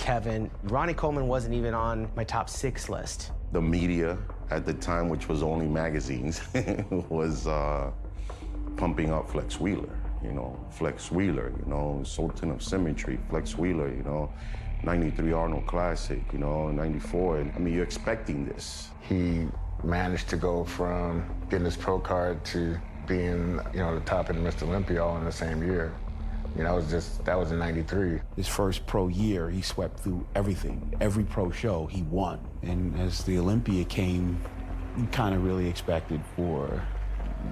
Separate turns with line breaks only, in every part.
Kevin. Ronnie Coleman wasn't even on my top 6 list.
The media at the time, which was only magazines, was pumping up Flex Wheeler. You know, Flex Wheeler, you know, Sultan of Symmetry, Flex Wheeler, you know, 93 Arnold Classic, you know, 94. And, I mean, you're expecting this.
He managed to go from getting his pro card to being, you know, the top in Mr. Olympia all in the same year. You know, that was in 93.
His first pro year, he swept through everything. Every pro show, he won. And as the Olympia came, you kind of really expected for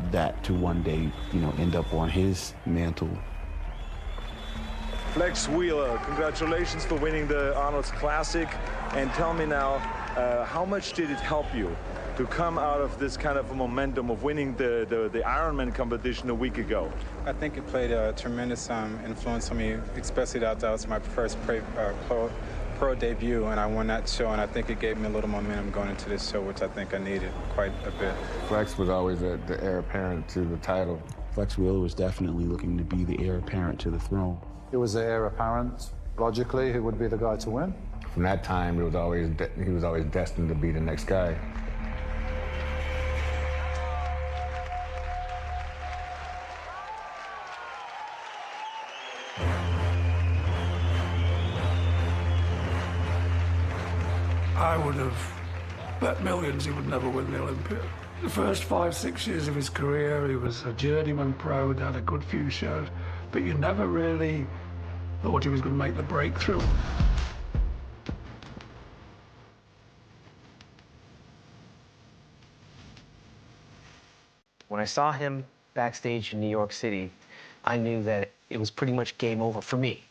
that to one day, you know, end up on his mantle.
Flex Wheeler, congratulations for winning the Arnold's Classic. And tell me now, how much did it help you to come out of this kind of a momentum of winning the Ironman competition a week ago?
I think it played a tremendous influence on me, especially that was my first pro debut, and I won that show, and I think it gave me a little momentum going into this show, which I think I needed quite a bit.
Flex was always the heir apparent to the title.
Flex Wheeler was definitely looking to be the heir apparent to the throne.
It was the heir apparent, logically, who would be the guy to win.
From that time, he was always destined to be the next guy.
I would have bet millions he would never win the Olympia. The first 5, 6 years of his career, he was a journeyman pro, had a good few shows, but you never really thought he was going to make the breakthrough.
When I saw him backstage in New York City, I knew that it was pretty much game over for me.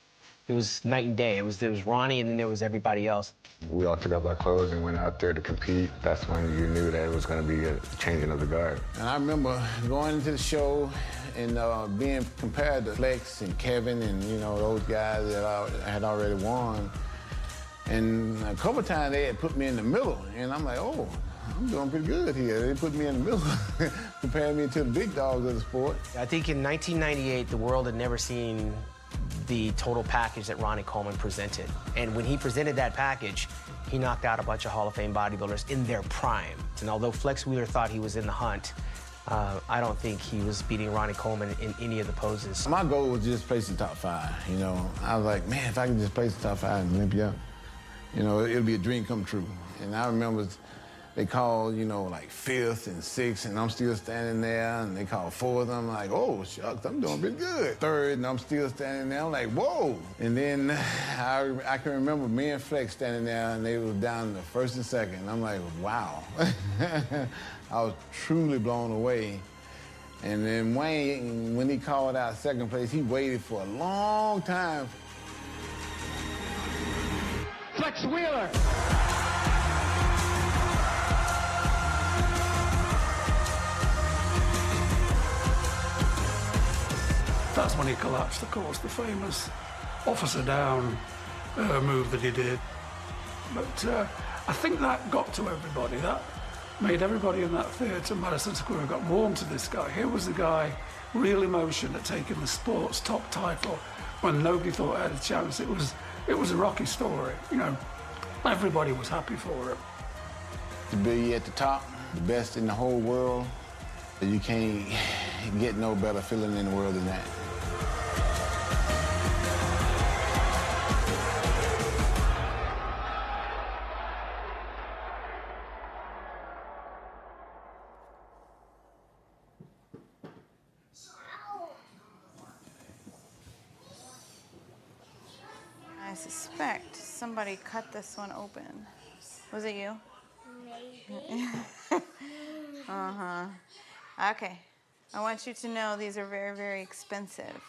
It was night and day. There was Ronnie, and then there was everybody else.
We all took off our clothes and went out there to compete. That's when you knew that it was going to be a changing of the guard.
And I remember going into the show and being compared to Flex and Kevin and, you know, those guys that I had already won. And a couple of times they had put me in the middle, and I'm like, oh, I'm doing pretty good here. They put me in the middle, comparing me to the big dogs of the sport.
I think in 1998, the world had never seen the total package that Ronnie Coleman presented. And when he presented that package, he knocked out a bunch of Hall of Fame bodybuilders in their prime. And although Flex Wheeler thought he was in the hunt, I don't think he was beating Ronnie Coleman in any of the poses.
My goal was just place the top 5, you know. I was like, man, if I could just place the top 5 in Olympia, you know, it'll be a dream come true. And I remember they called, you know, like 5th and 6th, and I'm still standing there, and they called 4th. I'm like, oh, shucks, I'm doing pretty good. 3rd, and I'm still standing there. I'm like, whoa. And then I can remember me and Flex standing there, and they was down to 1st and 2nd. I'm like, wow. I was truly blown away. And then Wayne, when he called out 2nd place, he waited for a long time.
Flex Wheeler.
That's when he collapsed, of course, the famous officer down move that he did. But I think that got to everybody. That made everybody in that theatre, Madison Square, got warm to this guy. Here was the guy, real emotion at taking the sport's top title when nobody thought I had a chance. It was a rocky story, you know. Everybody was happy for him.
To be at the top, the best in the whole world, you can't get no better feeling in the world than that.
I suspect somebody cut this one open. Was it you?
Maybe.
Uh-huh. Okay. I want you to know these are very, very expensive.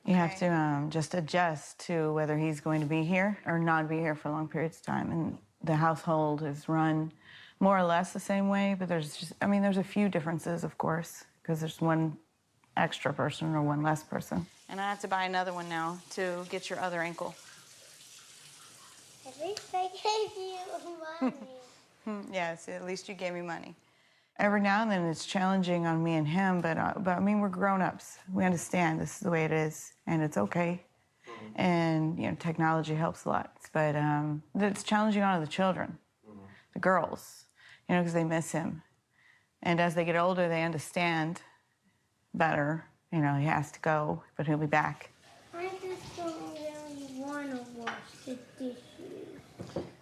You have to just adjust to whether he's going to be here or not be here for long periods of time. And the household is run more or less the same way, but there's just, I mean, there's a few differences, of course, because there's one extra person or one less person. And I have to buy another one now to get your other ankle.
At least I gave you money.
Yes, at least you gave me money. Every now and then it's challenging on me and him, but I mean, we're grown-ups. We understand this is the way it is, and it's okay. And, you know, technology helps a lot. But it's challenging on the children, the girls, you know, because they miss him. And as they get older, they understand better. You know, he has to go, but he'll be back.
I just don't really want to wash the dishes.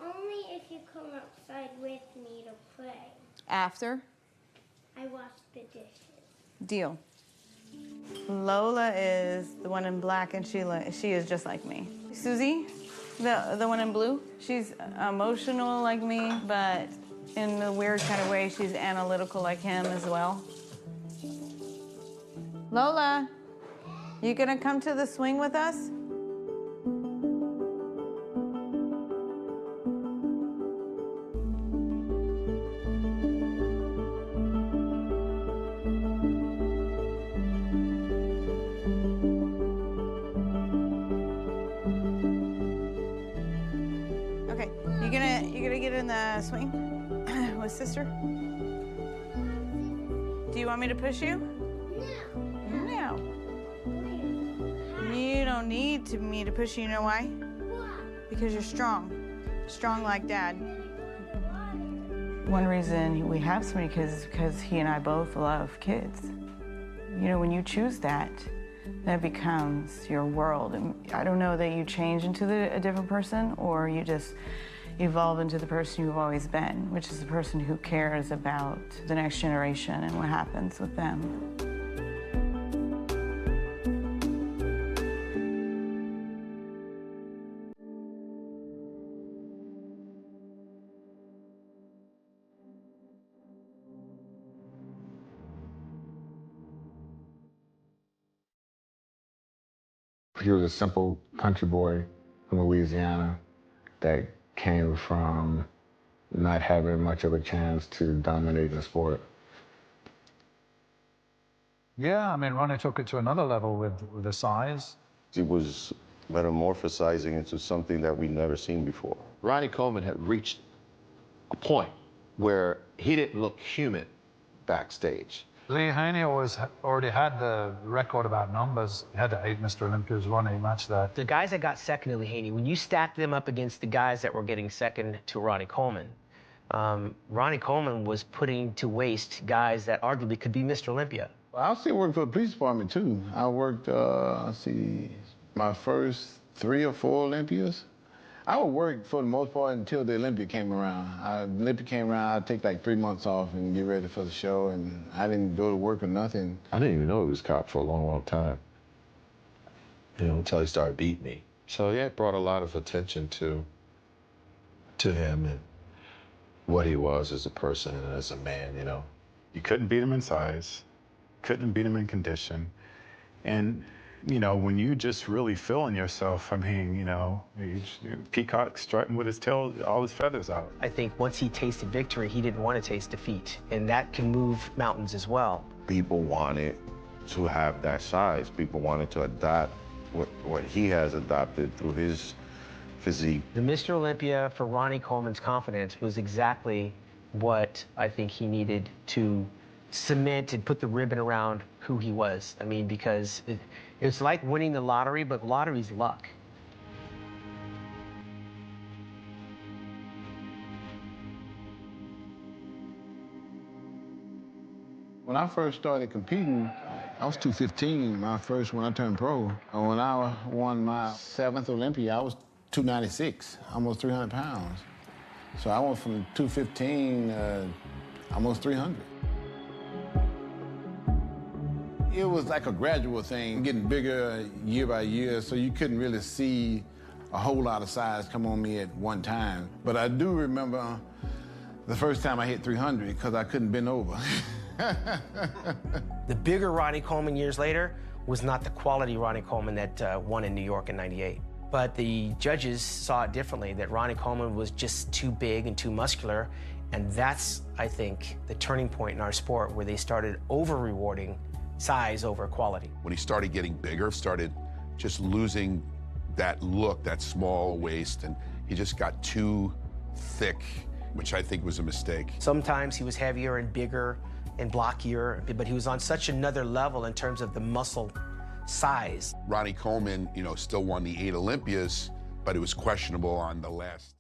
Only if you come outside with me to play.
After?
I wash the dishes.
Deal. Lola is the one in black, and she is just like me. Susie, the one in blue, she's emotional like me, but in a weird kind of way, she's analytical like him as well. Lola, you gonna come to the swing with us? Okay, you gonna get in the swing with sister? Do you want me to push you? No. You don't need me to push you. You know why? Because you're strong. Strong like Dad. One reason we have so many kids is because he and I both love kids. You know, when you choose that, that becomes your world. And I don't know that you change into a different person or you just evolve into the person you've always been, which is the person who cares about the next generation and what happens with them.
He was a simple country boy from Louisiana that came from not having much of a chance to dominate the sport.
Yeah, I mean, Ronnie took it to another level with the size.
He was metamorphosizing into something that we'd never seen before.
Ronnie Coleman had reached a point where he didn't look human backstage.
Lee Haney already had the record about numbers. He had the 8 Mr. Olympias. Ronnie matched that.
The guys that got second to Lee Haney, when you stack them up against the guys that were getting second to Ronnie Coleman, Ronnie Coleman was putting to waste guys that arguably could be Mr. Olympia.
Well, I still work for the police department, too. I worked, my first 3 or 4 Olympias. I would work for the most part until the Olympia came around. The Olympia came around, I'd take like 3 months off and get ready for the show, and I didn't go to work or nothing.
I didn't even know he was a cop for a long, long time, you know, until he started beating me. So yeah, it brought a lot of attention to him and what he was as a person and as a man, you know.
You couldn't beat him in size, couldn't beat him in condition, and you know, when you just really feeling yourself, I mean, you know, peacock strutting with his tail, all his feathers out.
I think once he tasted victory, he didn't want to taste defeat, and that can move mountains as well.
People wanted to have that size. People wanted to adopt what he has adopted through his physique.
The Mr. Olympia for Ronnie Coleman's confidence was exactly what I think he needed to cement and put the ribbon around who he was. I mean, because it's like winning the lottery, but lottery's luck.
When I first started competing, I was 215, when I turned pro. And when I won my 7th Olympia, I was 296, almost 300 pounds. So I went from 215 almost 300. It was like a gradual thing, getting bigger year by year, so you couldn't really see a whole lot of size come on me at one time. But I do remember the first time I hit 300 because I couldn't bend over.
The bigger Ronnie Coleman years later was not the quality Ronnie Coleman that won in New York in '98. But the judges saw it differently, that Ronnie Coleman was just too big and too muscular. And that's, I think, the turning point in our sport where they started over-rewarding size over quality.
When he started getting bigger, started just losing that look, that small waist, and he just got too thick, which I think was a mistake.
Sometimes he was heavier and bigger and blockier, but he was on such another level in terms of the muscle size.
Ronnie Coleman, you know, still won the 8 Olympias, but it was questionable on the last.